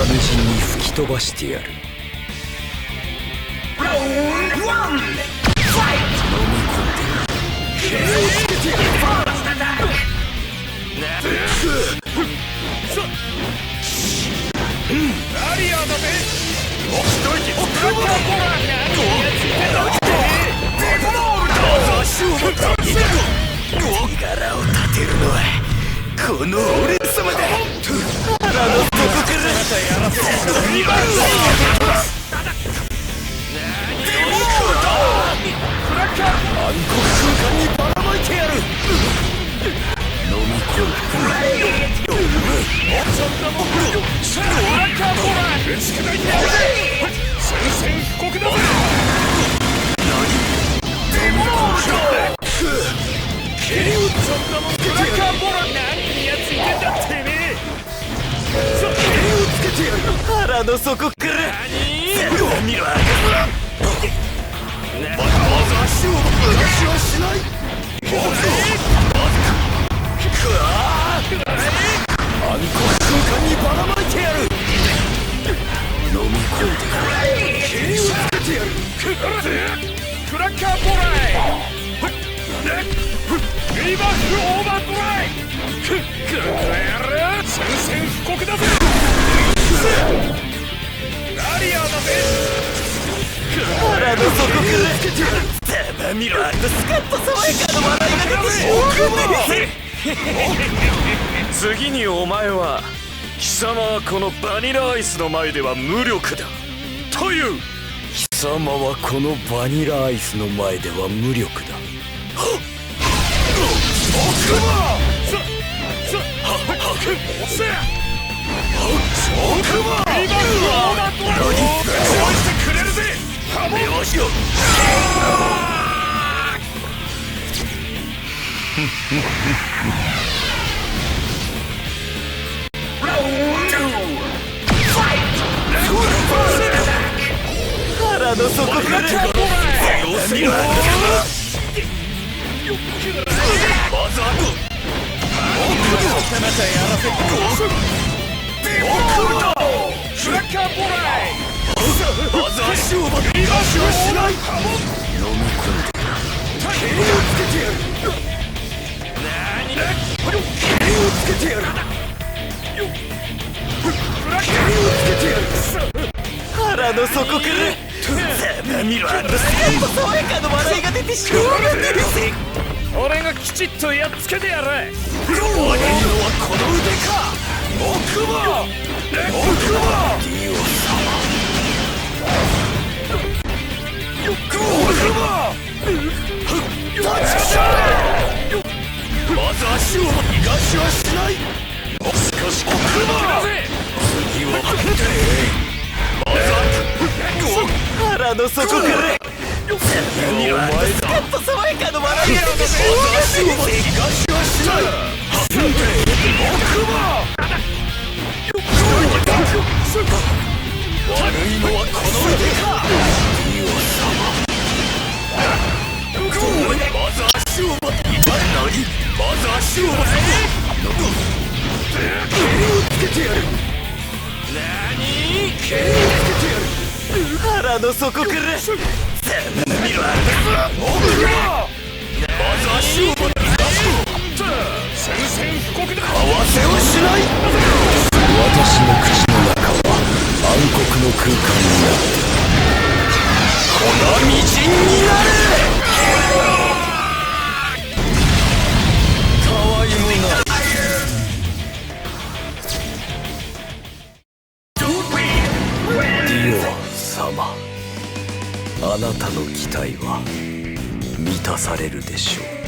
無尽に吹き飛ばしてやる。ラウンド1ファイト。飲み込んで毛をつけてやる。ファーストアタック。ラリアーだぜ。一息つくもの。柄を立てるのはこの俺様だ。腹の底から2番暗黒空間にばらまいてやる。飲み込む。そんなもんシャラカボラ打ち砕いてやるぜ。宣戦布告だぜ。デモーション蹴り打つ。そんなもんクラッカーボラ何にやついてんだてめえ。蹴りをつけてやる。腹の底から全部を見ろ。まず足を動かしない。暗黒空間にばらまいてやる。飲み込んで蹴りをつけてやる。クラッカーボライリバースオーバードライ。宣戦布告だぜ。ラリアーだぜ。腹の底からたま見ろ。スカッと爽やかな笑いが出てしまう。次にお前は貴様はこのバニラアイスの前では無力だという。貴様はこのバニラアイスの前では無力だ。腹の底から腹の底からざまみろ。スカッと爽やかな笑いが出てしまう。俺がきちっとやっつけてやる。悪いのはこの腕か。奥歯ディオ様。立ち去れ。まず足を逃がしはしない。しかし奥歯次は腹の底からスカッと爽やかな笑いが出てしまう。悪いのはこの腕か。ディオ様。まず足を待て。まず足を待て。蹴りをつけてやる。蹴りをつけてやる。腹の底から見ろ。まず足を待て。宣戦布告だ。合わせをしない。私の口の中は暗黒の空間になって粉みじんになれ。たわいもない。ディオ様、あなたの期待は満たされるでしょう。